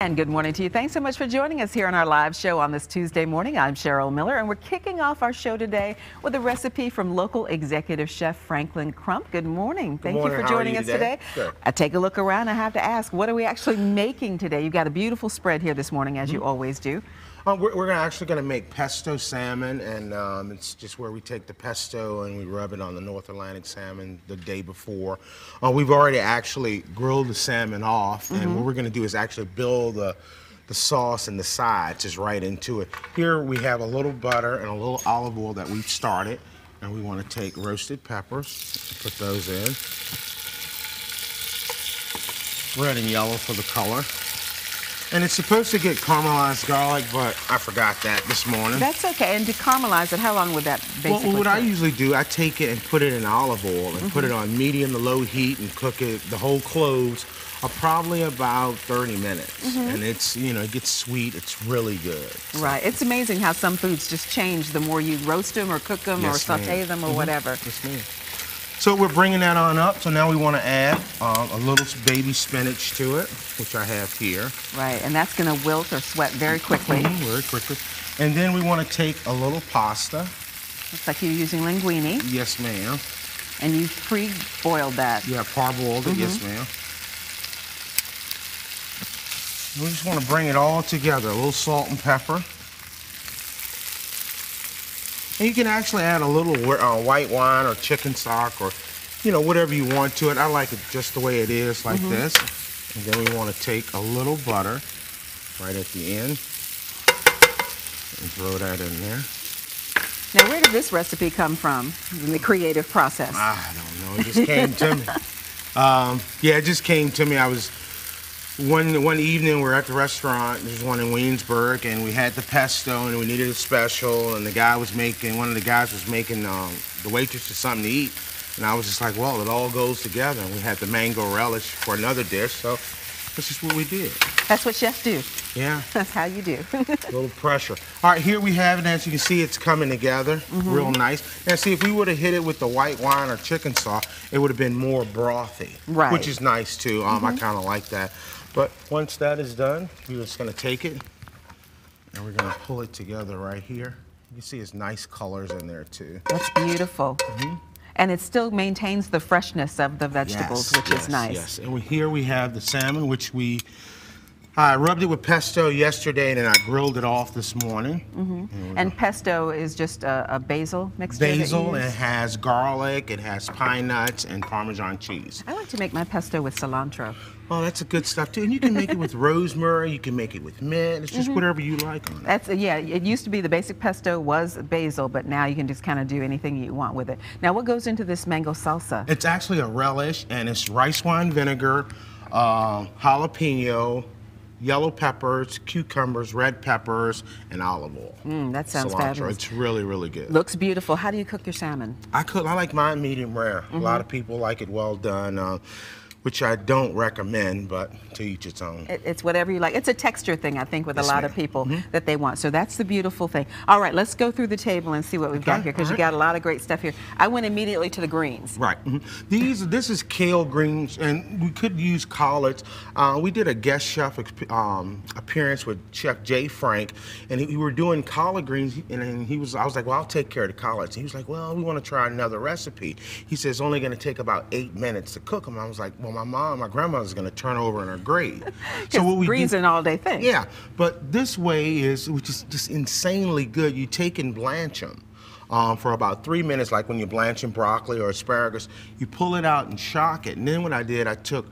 And good morning to you. Thanks so much for joining us here on our live show on this Tuesday morning. I'm Cheryl Miller, and we're kicking off our show today with a recipe from local executive chef Franklin Crump. Good morning. Thank you for joining us today. Good. I take a look around. I have to ask, what are we actually making today? You've got a beautiful spread here this morning, as you always do. We're actually going to make pesto salmon, and it's just where we take the pesto and we rub it on the North Atlantic salmon the day before. We've already actually grilled the salmon off, and what we're going to do is actually build the sauce and the sides just right into it. Here we have a little butter and a little olive oil that we've started, and we want to take roasted peppers and put those in. Red and yellow for the color. And it's supposed to get caramelized garlic, but I forgot that this morning. That's okay. And to caramelize it, how long would that basically Well, what I take? usually do, I take it and put it in olive oil and put it on medium to low heat and cook it. The whole cloves are probably about 30 minutes. And it's, you know, it gets sweet. It's really good. Right. It's amazing how some foods just change the more you roast them or cook them or saute them or whatever. Yes, ma'am. So we're bringing that on up. So now we want to add a little baby spinach to it, which I have here. Right, and that's going to wilt or sweat very quickly. Very quickly. And then we want to take a little pasta. Looks like you're using linguine. Yes, ma'am. And you pre-boiled that. Yeah, parboiled it. Yes, ma'am. We just want to bring it all together. A little salt and pepper. And you can actually add a little white wine or chicken stock or, you know, whatever you want to it. I like it just the way it is, like this. And then we want to take a little butter right at the end and throw that in there. Now, where did this recipe come from in the creative process? I don't know. It just came to me. Yeah, it just came to me. I was one evening we were at the restaurant. There's one in Williamsburg, and we had the pesto, and we needed a special. And one of the guys was making the waitress just something to eat, and I was just like, well, it all goes together. And we had the mango relish for another dish, so that's just what we did. That's what chefs do. Yeah. That's how you do. A little pressure. All right, here we have it. As you can see, it's coming together real nice. Now, see, if we would have hit it with the white wine or chicken sauce, it would have been more brothy, Right. which is nice too. I kind of like that. But once that is done, we're just going to take it and we're going to pull it together right here. You can see it's nice colors in there too. That's beautiful. And it still maintains the freshness of the vegetables, which is nice. Yes, and here we have the salmon, which I rubbed it with pesto yesterday, and then I grilled it off this morning. And pesto is just a basil mixture? Basil, and it has garlic, it has pine nuts, and Parmesan cheese. I like to make my pesto with cilantro. Oh, that's a good stuff too. And you can make it with rosemary, you can make it with mint. It's just whatever you like on it. Yeah, it used to be the basic pesto was basil, but now you can just kind of do anything you want with it. Now, what goes into this mango salsa? It's actually a relish, and it's rice wine vinegar, jalapeno, yellow peppers, cucumbers, red peppers, and olive oil. That sounds cilantro. fabulous. It's really, really good. Looks beautiful. How do you cook your salmon? I like mine medium rare. A lot of people like it well done, which I don't recommend, but to each its own. It's whatever you like. It's a texture thing, I think, with a lot of people that they want. So that's the beautiful thing. All right, let's go through the table and see what we've got here, because you got a lot of great stuff here. I went immediately to the greens. Right. This is kale greens, and we could use collards. We did a guest chef appearance with Chef Jay Frank, and we were doing collard greens, and I was like, well, I'll take care of the collards. And he was like, well, we want to try another recipe. He says it's only going to take about 8 minutes to cook them. I was like, well, my grandmother's going to turn over in her grave. So what we greens are an all-day thing. Yeah, but this way which is just insanely good. You take and blanch them for about 3 minutes, like when you're blanching broccoli or asparagus. You pull it out and shock it. And then what I did, I took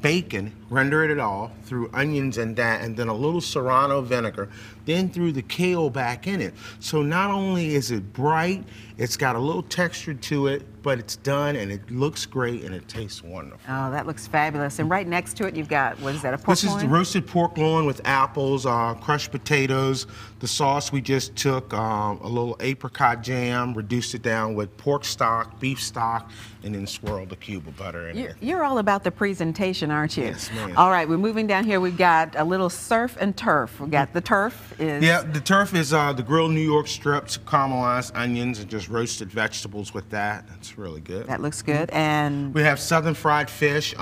bacon, rendered it off, threw onions in that, and then a little serrano vinegar, then threw the kale back in it. So not only is it bright, it's got a little texture to it, but it's done and it looks great and it tastes wonderful. Oh, that looks fabulous. And right next to it, you've got, what is that, a pork loin? This is the roasted pork loin with apples, crushed potatoes. The sauce we just took, a little apricot jam, reduced it down with pork stock, beef stock, and then swirled a cube of butter in it. You're all about the presentation, aren't you? Yes, ma'am. All right, we're moving down here. We've got a little surf and turf. We've got the turf is... Yeah, the turf is the grilled New York strips, caramelized onions, and just roasted vegetables with that. That's really good. That looks good. And we have southern fried fish,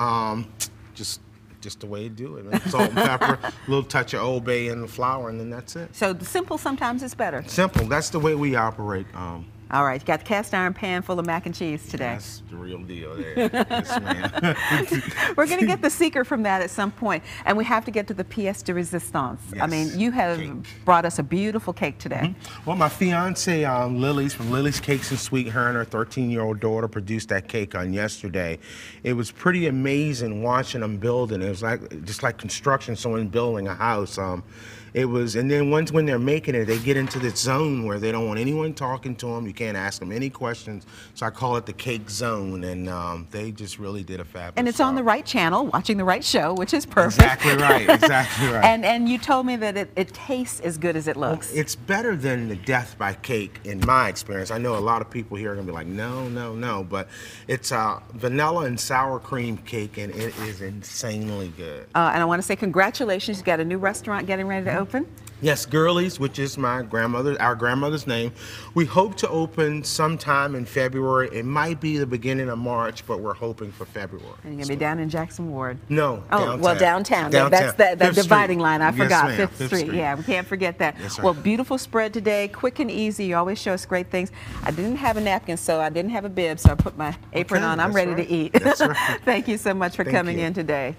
just just the way you do it. Salt and pepper, a little touch of Old Bay and the flour, and then that's it. So simple sometimes is better. Simple. That's the way we operate. All right, you got the cast iron pan full of mac and cheese today. That's the real deal there. Yes, ma'am. We're going to get the secret from that at some point, and we have to get to the pièce de résistance. Yes. I mean, you have brought us a beautiful cake today. Well, my fiance Lily's from Lily's Cakes and Sweet, her and her 13-year-old daughter produced that cake on yesterday. It was pretty amazing watching them build it. It was like just like construction, someone building a house. It was, and then once when they're making it, they get into this zone where they don't want anyone talking to them. You can't ask them any questions. So I call it the cake zone, and they just really did a fabulous And it's job. on the right channel, watching the right show, which is perfect. Exactly right. Exactly right. And you told me that it tastes as good as it looks. Well, it's better than the death by cake in my experience. I know a lot of people here are gonna be like, no, no, no, but it's a vanilla and sour cream cake, and it is insanely good. And I want to say congratulations. You got a new restaurant getting ready to open. Yes, Girlies, which is our grandmother's name. We hope to open sometime in February. It might be the beginning of March, but we're hoping for February. And you're going to be down in Jackson Ward. No, downtown. Well, downtown. That's that dividing line. I forgot. Fifth Street. Yeah, we can't forget that. Yes, right. Well, beautiful spread today, quick and easy. You always show us great things. I didn't have a napkin, so I didn't have a bib, so I put my apron on. I'm ready to eat. That's right. Thank you so much for coming in today.